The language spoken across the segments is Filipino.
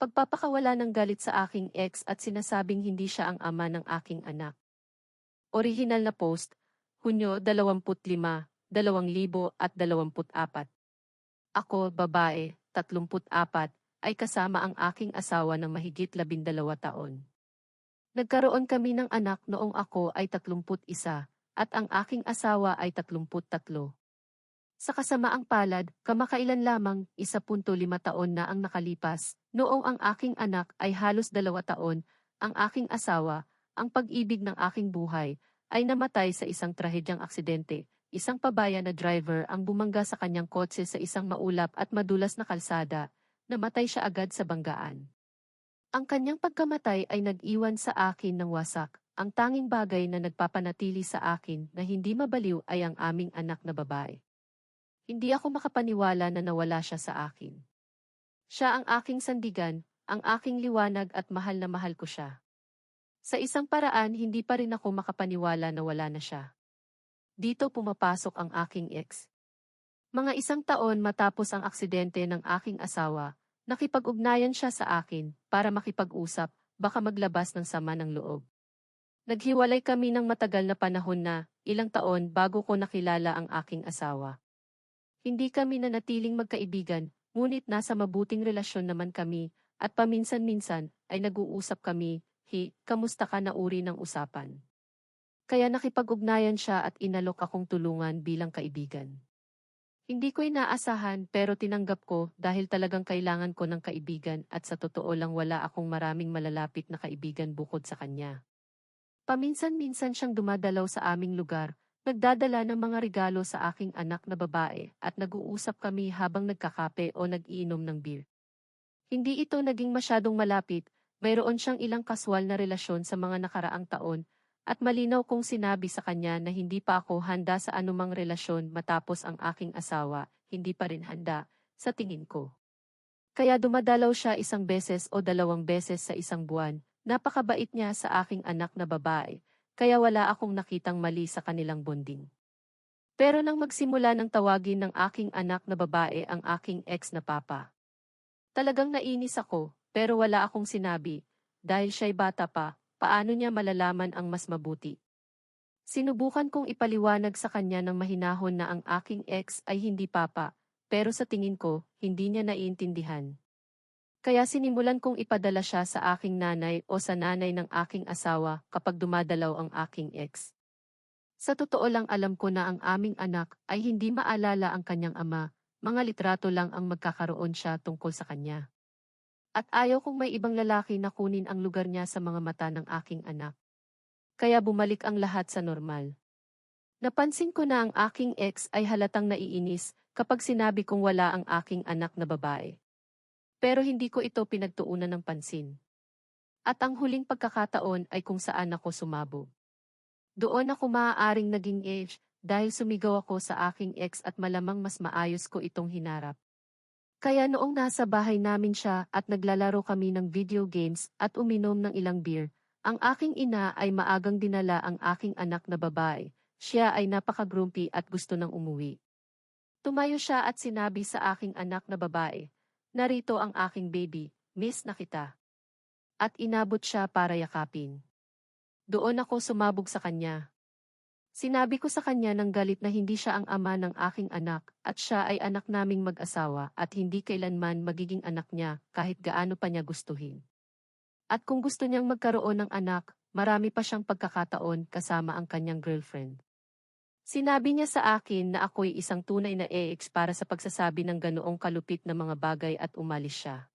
Pagpapakawala ng galit sa aking ex at sinasabing hindi siya ang ama ng aking anak. Orihinal na post, Hunyo 25, 2024. Ako, babae, 34, ay kasama ang aking asawa ng mahigit 12 taon. Nagkaroon kami ng anak noong ako ay 31 at ang aking asawa ay 33. Sa kasamaang palad, kamakailan lamang 1.5 taon na ang nakalipas, noong ang aking anak ay halos 2 taon, ang aking asawa, ang pag-ibig ng aking buhay, ay namatay sa isang trahedyang aksidente. Isang pabaya na driver ang bumangga sa kanyang kotse sa isang maulap at madulas na kalsada, namatay siya agad sa banggaan. Ang kanyang pagkamatay ay nag-iwan sa akin ng wasak. Ang tanging bagay na nagpapanatili sa akin na hindi mabaliw ay ang aming anak na babae. Hindi ako makapaniwala na nawala siya sa akin. Siya ang aking sandigan, ang aking liwanag at mahal ko siya. Sa isang paraan hindi pa rin ako makapaniwala na wala na siya. Dito pumapasok ang aking ex. Mga 1 taon matapos ang aksidente ng aking asawa, nakipag-ugnayan siya sa akin para makipag-usap, baka maglabas ng sama ng loob. Naghiwalay kami ng matagal na panahon na, ilang taon bago ko nakilala ang aking asawa. Hindi kami nanatiling magkaibigan, ngunit nasa mabuting relasyon naman kami, at paminsan-minsan ay nag-uusap kami, kamusta ka na uri ng usapan. Kaya nakipag-ugnayan siya at inalok akong tulungan bilang kaibigan. Hindi ko inaasahan pero tinanggap ko dahil talagang kailangan ko ng kaibigan at sa totoo lang wala akong maraming malalapit na kaibigan bukod sa kanya. Paminsan-minsan siyang dumadalaw sa aming lugar, nagdadala ng mga regalo sa aking anak na babae at nag-uusap kami habang nagkakape o nag-iinom ng beer. Hindi ito naging masyadong malapit, mayroon siyang ilang kaswal na relasyon sa mga nakaraang taon, at malinaw kong sinabi sa kanya na hindi pa ako handa sa anumang relasyon matapos ang aking asawa, hindi pa rin handa, sa tingin ko. Kaya dumadalaw siya 1 beses o 2 beses sa isang buwan, napakabait niya sa aking anak na babae, kaya wala akong nakitang mali sa kanilang bonding. Pero nang magsimula ng tawagin ng aking anak na babae ang aking ex na papa. Talagang nainis ako, pero wala akong sinabi, dahil siya'y bata pa. Paano niya malalaman ang mas mabuti? Sinubukan kong ipaliwanag sa kanya ng mahinahon na ang aking ex ay hindi papa, pero sa tingin ko, hindi niya naiintindihan. Kaya sinimulan kong ipadala siya sa aking nanay o sa nanay ng aking asawa kapag dumadalaw ang aking ex. Sa totoo lang alam ko na ang aming anak ay hindi maalala ang kanyang ama, mga litrato lang ang magkakaroon siya tungkol sa kanya. At ayaw kong may ibang lalaki na kunin ang lugar niya sa mga mata ng aking anak. Kaya bumalik ang lahat sa normal. Napansin ko na ang aking ex ay halatang naiinis kapag sinabi kong wala ang aking anak na babae. Pero hindi ko ito pinagtuunan ng pansin. At ang huling pagkakataon ay kung saan ako sumabog. Doon ako maaaring naging edge dahil sumigaw ako sa aking ex at malamang mas maayos ko itong hinarap. Kaya noong nasa bahay namin siya at naglalaro kami ng video games at uminom ng ilang beer, ang aking ina ay maagang dinala ang aking anak na babae. Siya ay napaka-grumpy at gusto nang umuwi. Tumayo siya at sinabi sa aking anak na babae, "Narito ang aking baby, miss na kita." At inabot siya para yakapin. Doon ako sumabog sa kanya. Sinabi ko sa kanya ng galit na hindi siya ang ama ng aking anak at siya ay anak naming mag-asawa at hindi kailanman magiging anak niya kahit gaano pa niya gustuhin. At kung gusto niyang magkaroon ng anak, marami pa siyang pagkakataon kasama ang kanyang girlfriend. Sinabi niya sa akin na ako'y isang tunay na ex para sa pagsasabi ng ganoong kalupit na mga bagay at umalis siya.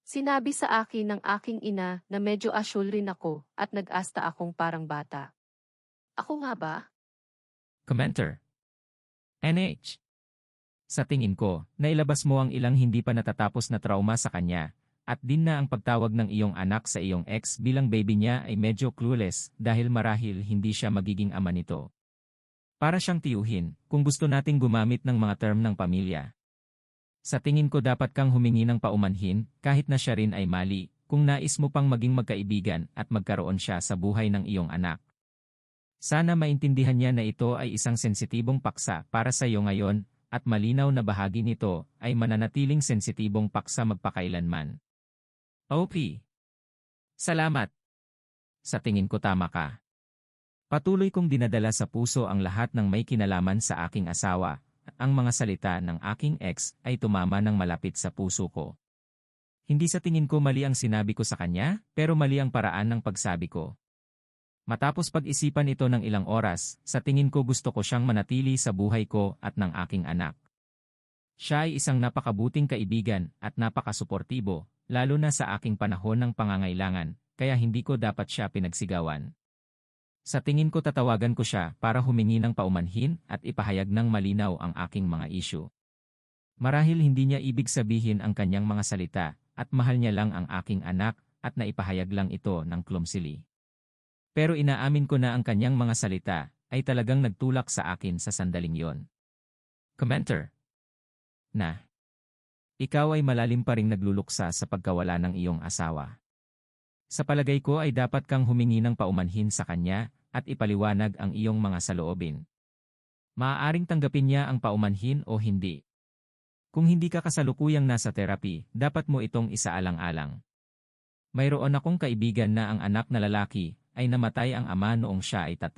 Sinabi sa akin ng aking ina na medyo asyul rin ako at nag-asta akong parang bata. Ako nga ba? Commenter. NH. Sa tingin ko, nailabas mo ang ilang hindi pa natatapos na trauma sa kanya, at din na ang pagtawag ng iyong anak sa iyong ex bilang baby niya ay medyo clueless dahil marahil hindi siya magiging ama nito. Para siyang tiyuhin, kung gusto nating gumamit ng mga term ng pamilya. Sa tingin ko dapat kang humingi ng paumanhin kahit na siya rin ay mali, kung nais mo pang maging magkaibigan at magkaroon siya sa buhay ng iyong anak. Sana maintindihan niya na ito ay isang sensitibong paksa para sa iyo ngayon, at malinaw na bahagi nito ay mananatiling sensitibong paksa magpakailanman. OP. Salamat. Sa tingin ko tama ka. Patuloy kong dinadala sa puso ang lahat ng may kinalaman sa aking asawa. Ang mga salita ng aking ex ay tumama ng malapit sa puso ko. Hindi sa tingin ko mali ang sinabi ko sa kanya, pero mali ang paraan ng pagsabi ko. Matapos pag-isipan ito ng ilang oras, sa tingin ko gusto ko siyang manatili sa buhay ko at ng aking anak. Siya ay isang napakabuting kaibigan at napakasuportibo, lalo na sa aking panahon ng pangangailangan, kaya hindi ko dapat siya pinagsigawan. Sa tingin ko tatawagan ko siya para humingi ng paumanhin at ipahayag ng malinaw ang aking mga isyu. Marahil hindi niya ibig sabihin ang kanyang mga salita at mahal niya lang ang aking anak at naipahayag lang ito ng clumsily. Pero inaamin ko na ang kanyang mga salita ay talagang nagtulak sa akin sa sandaling yon. Commenter. Na. Ikaw ay malalim pa ring nagluluksa sa pagkawala ng iyong asawa. Sa palagay ko ay dapat kang humingi ng paumanhin sa kanya at ipaliwanag ang iyong mga saloobin. Maaaring tanggapin niya ang paumanhin o hindi. Kung hindi ka kasalukuyang nasa therapy, dapat mo itong isaalang-alang. Mayroon akong kaibigan na ang anak na lalaki ay namatay ang ama noong siya ay 3.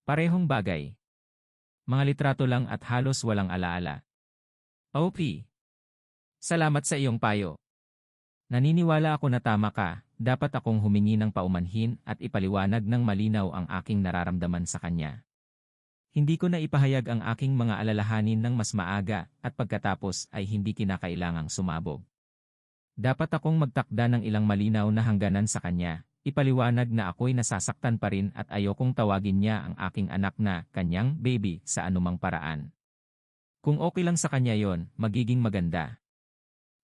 Parehong bagay. Mga litrato lang at halos walang alaala. OP. Salamat sa iyong payo. Naniniwala ako na tama ka, dapat akong humingi ng paumanhin at ipaliwanag ng malinaw ang aking nararamdaman sa kanya. Hindi ko na ipahayag ang aking mga alalahanin ng mas maaga at pagkatapos ay hindi kinakailangang sumabog. Dapat akong magtakda ng ilang malinaw na hangganan sa kanya, ipaliwanag na ako'y nasasaktan pa rin at ayokong tawagin niya ang aking anak na kanyang baby sa anumang paraan. Kung okay lang sa kanya yon, magiging maganda.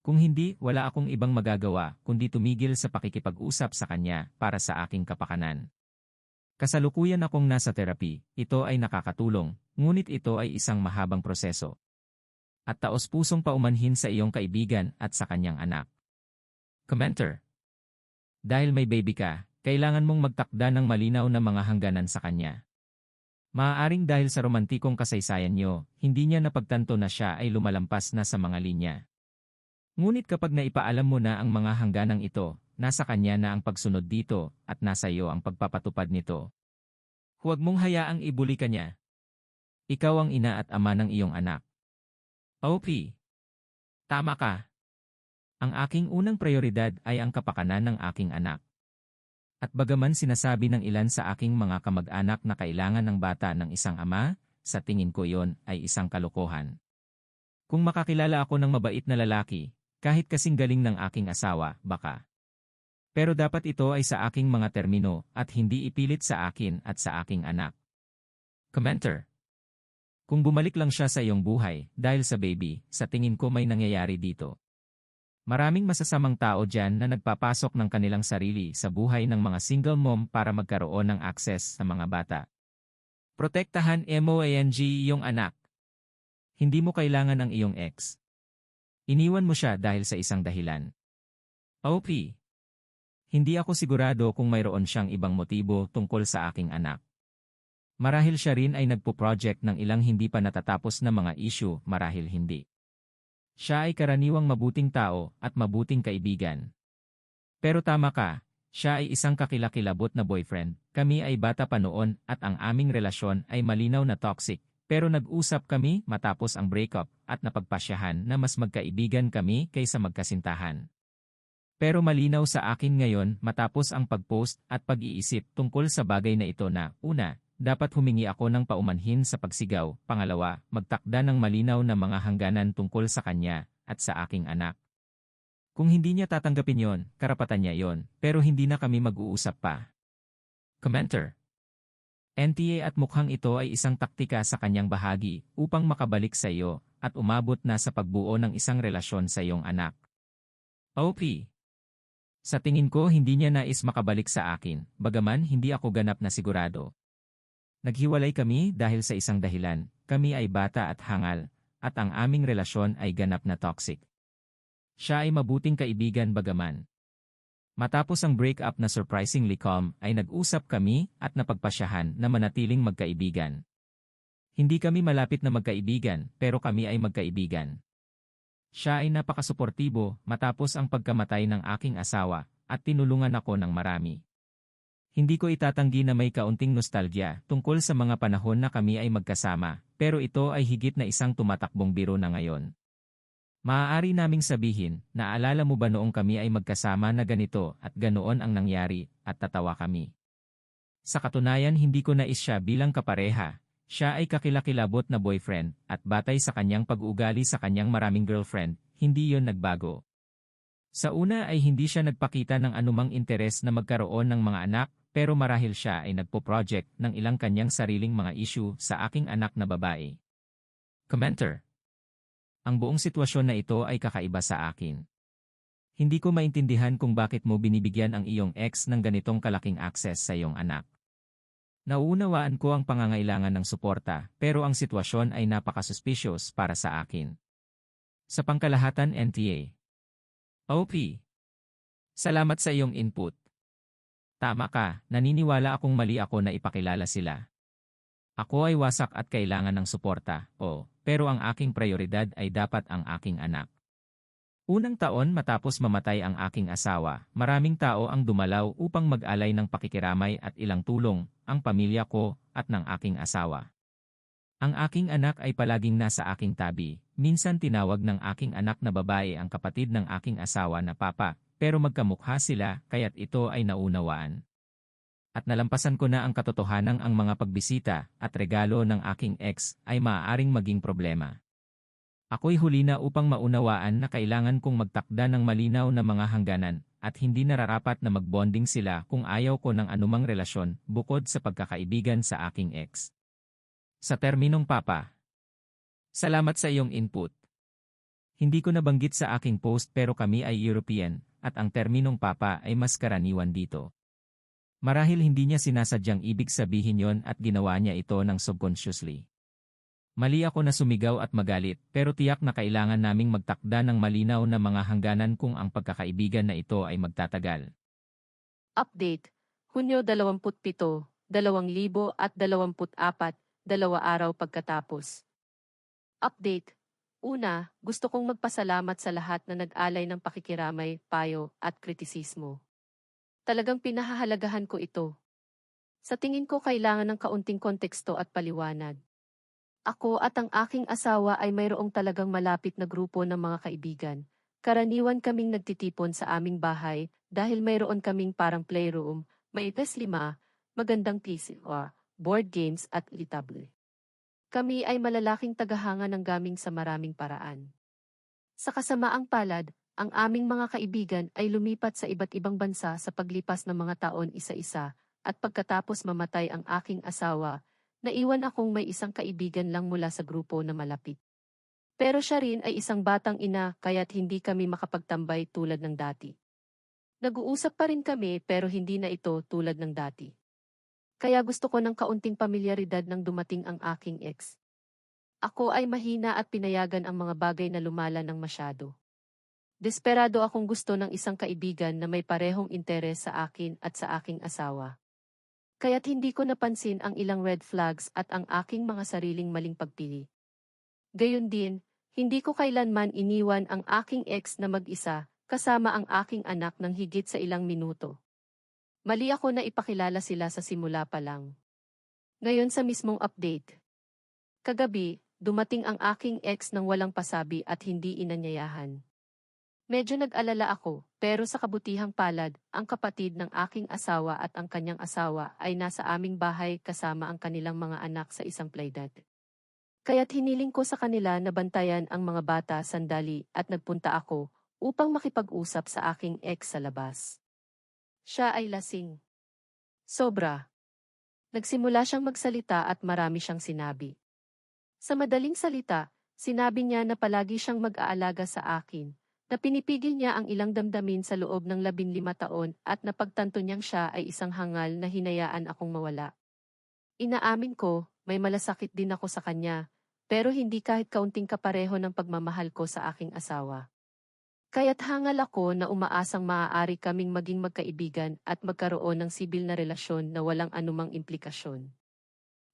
Kung hindi, wala akong ibang magagawa kundi tumigil sa pakikipag-usap sa kanya para sa aking kapakanan. Kasalukuyan akong nasa therapy, ito ay nakakatulong, ngunit ito ay isang mahabang proseso. At taos-pusong paumanhin sa iyong kaibigan at sa kanyang anak. Commenter. Dahil may baby ka, kailangan mong magtakda ng malinaw na mga hangganan sa kanya. Maaaring dahil sa romantikong kasaysayan niyo, hindi niya napagtanto na siya ay lumalampas na sa mga linya. Ngunit kapag naipaalam mo na ang mga hangganang ito, nasa kanya na ang pagsunod dito at nasa iyo ang pagpapatupad nito. Huwag mong hayaang ibuli ka niya. Ikaw ang ina at ama ng iyong anak. OP. Tama ka. Ang aking unang prioridad ay ang kapakanan ng aking anak. At bagaman sinasabi ng ilan sa aking mga kamag-anak na kailangan ng bata ng isang ama, sa tingin ko yon ay isang kalokohan. Kung makakilala ako ng mabait na lalaki, kahit kasing galing ng aking asawa, baka. Pero dapat ito ay sa aking mga termino at hindi ipilit sa akin at sa aking anak. Commenter. Kung bumalik lang siya sa iyong buhay dahil sa baby, sa tingin ko may nangyayari dito. Maraming masasamang tao dyan na nagpapasok ng kanilang sarili sa buhay ng mga single mom para magkaroon ng access sa mga bata. Protektahan mo ang iyong anak. Hindi mo kailangan ang iyong ex. Iniwan mo siya dahil sa isang dahilan. OP. Hindi ako sigurado kung mayroon siyang ibang motibo tungkol sa aking anak. Marahil siya rin ay nagpo-project ng ilang hindi pa natatapos na mga issue, marahil hindi. Siya ay karaniwang mabuting tao at mabuting kaibigan. Pero tama ka, siya ay isang kakilakilabot na boyfriend, kami ay bata pa noon at ang aming relasyon ay malinaw na toxic. Pero nag-usap kami matapos ang breakup at napagpasyahan na mas magkaibigan kami kaysa magkasintahan. Pero malinaw sa akin ngayon matapos ang pag-post at pag-iisip tungkol sa bagay na ito na, una, dapat humingi ako ng paumanhin sa pagsigaw, pangalawa, magtakda ng malinaw na mga hangganan tungkol sa kanya at sa aking anak. Kung hindi niya tatanggapin yon, karapatan niya yon, pero hindi na kami mag-uusap pa. Commenter. NTA at mukhang ito ay isang taktika sa kanyang bahagi upang makabalik sa iyo at umabot na sa pagbuo ng isang relasyon sa iyong anak. OP. Sa tingin ko hindi niya nais makabalik sa akin, bagaman hindi ako ganap na sigurado. Naghiwalay kami dahil sa isang dahilan, kami ay bata at hangal, at ang aming relasyon ay ganap na toxic. Siya ay mabuting kaibigan bagaman. Matapos ang breakup na surprisingly calm ay nag-usap kami at napagpasyahan na manatiling magkaibigan. Hindi kami malapit na magkaibigan pero kami ay magkaibigan. Siya ay napakasuportibo matapos ang pagkamatay ng aking asawa at tinulungan ako ng marami. Hindi ko itatanggi na may kaunting nostalgia tungkol sa mga panahon na kami ay magkasama, pero ito ay higit na isang tumatakbong biro na ngayon. Maaari naming sabihin, naalala mo ba noong kami ay magkasama na ganito at ganoon ang nangyari at tatawa kami. Sa katunayan hindi ko nais siya bilang kapareha. Siya ay kakilakilabot na boyfriend at batay sa kanyang pag-uugali sa kanyang maraming girlfriend, hindi yon nagbago. Sa una ay hindi siya nagpakita ng anumang interes na magkaroon ng mga anak, pero marahil siya ay nagpo-project ng ilang kanyang sariling mga issue sa aking anak na babae. Commenter. Ang buong sitwasyon na ito ay kakaiba sa akin. Hindi ko maintindihan kung bakit mo binibigyan ang iyong ex ng ganitong kalaking access sa iyong anak. Nauunawaan ko ang pangangailangan ng suporta, pero ang sitwasyon ay napaka-suspicious para sa akin. Sa pangkalahatan NTA. OP. Salamat sa iyong input. Tama ka, naniniwala akong mali ako na ipakilala sila. Ako ay wasak at kailangan ng suporta, pero ang aking prioridad ay dapat ang aking anak. Unang taon matapos mamatay ang aking asawa, maraming tao ang dumalaw upang mag-alay ng pakikiramay at ilang tulong, ang pamilya ko at ng aking asawa. Ang aking anak ay palaging nasa aking tabi, minsan tinawag ng aking anak na babae ang kapatid ng aking asawa na papa, pero magkamukha sila kaya't ito ay naunawaan. At nalampasan ko na ang katotohanang ang mga pagbisita at regalo ng aking ex ay maaaring maging problema. Ako'y huli na upang maunawaan na kailangan kong magtakda ng malinaw na mga hangganan at hindi nararapat na magbonding sila kung ayaw ko ng anumang relasyon bukod sa pagkakaibigan sa aking ex. Sa terminong papa. Salamat sa iyong input. Hindi ko nabanggit sa aking post pero kami ay European at ang terminong papa ay mas karaniwan dito. Marahil hindi niya sinasadyang ibig sabihin yon at ginawa niya ito ng subconsciously. Mali ako na sumigaw at magalit pero tiyak na kailangan naming magtakda ng malinaw na mga hangganan kung ang pagkakaibigan na ito ay magtatagal. Update. Hunyo 27, 2024, 2 araw pagkatapos. Update. Una, gusto kong magpasalamat sa lahat na nag-alay ng pakikiramay, payo, at kritisismo. Talagang pinahahalagahan ko ito. Sa tingin ko kailangan ng kaunting konteksto at paliwanag. Ako at ang aking asawa ay mayroong talagang malapit na grupo ng mga kaibigan. Karaniwan kaming nagtitipon sa aming bahay dahil mayroon kaming parang playroom, may PS5, magandang PC, board games at litable. Kami ay malalaking tagahanga ng gaming sa maraming paraan. Sa kasamaang palad, ang aming mga kaibigan ay lumipat sa iba't ibang bansa sa paglipas ng mga taon isa-isa at pagkatapos mamatay ang aking asawa, naiwan akong may isang kaibigan lang mula sa grupo na malapit. Pero siya rin ay isang batang ina kaya't hindi kami makapagtambay tulad ng dati. Nag-uusap pa rin kami pero hindi na ito tulad ng dati. Kaya gusto ko ng kaunting pamilyaridad nang dumating ang aking ex. Ako ay mahina at pinayagan ang mga bagay na lumala ng masyado. Desperado akong gusto ng isang kaibigan na may parehong interes sa akin at sa aking asawa. Kaya't hindi ko napansin ang ilang red flags at ang aking mga sariling maling pagpili. Gayon din, hindi ko kailanman iniwan ang aking ex na mag-isa, kasama ang aking anak ng higit sa ilang minuto. Mali ako na ipakilala sila sa simula pa lang. Ngayon sa mismong update. Kagabi, dumating ang aking ex nang walang pasabi at hindi inanyayahan. Medyo nag-alala ako, pero sa kabutihang palad, ang kapatid ng aking asawa at ang kanyang asawa ay nasa aming bahay kasama ang kanilang mga anak sa isang playdate. Kaya't hiniling ko sa kanila na bantayan ang mga bata sandali at nagpunta ako upang makipag-usap sa aking ex sa labas. Siya ay lasing. Sobra. Nagsimula siyang magsalita at marami siyang sinabi. Sa madaling salita, sinabi niya na palagi siyang mag-aalaga sa akin, na pinipigil niya ang ilang damdamin sa loob ng 15 taon at napagtanto niyang siya ay isang hangal na hinayaan akong mawala. Inaamin ko, may malasakit din ako sa kanya, pero hindi kahit kaunting kapareho ng pagmamahal ko sa aking asawa. Kaya't hangal ako na umaasang maaari kaming maging magkaibigan at magkaroon ng sibil na relasyon na walang anumang implikasyon.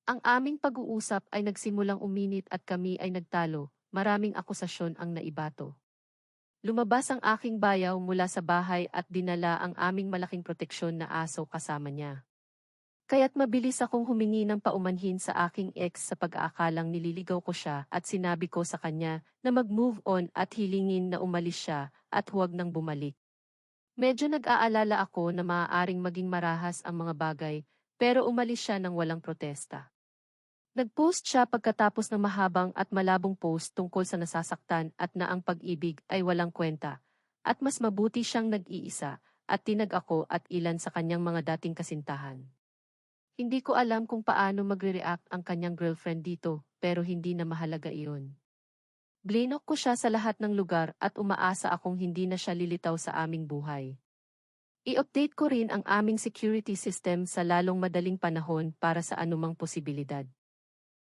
Ang aming pag-uusap ay nagsimulang uminit at kami ay nagtalo, maraming akusasyon ang naibato. Lumabas ang aking bayaw mula sa bahay at dinala ang aming malaking proteksyon na aso kasama niya. Kaya't mabilis akong humingi ng paumanhin sa aking ex sa pag-aakalang nililigaw ko siya at sinabi ko sa kanya na mag-move on at hilingin na umalis siya at huwag nang bumalik. Medyo nag-aalala ako na maaaring maging marahas ang mga bagay, pero umalis siya ng walang protesta. Nag-post siya pagkatapos ng mahabang at malabong post tungkol sa nasasaktan at na ang pag-ibig ay walang kwenta, at mas mabuti siyang nag-iisa, at tinag ako at ilan sa kanyang mga dating kasintahan. Hindi ko alam kung paano magre-react ang kanyang girlfriend dito, pero hindi na mahalaga iyon. Blinok ko siya sa lahat ng lugar at umaasa akong hindi na siya lilitaw sa aming buhay. I-update ko rin ang aming security system sa lalong madaling panahon para sa anumang posibilidad.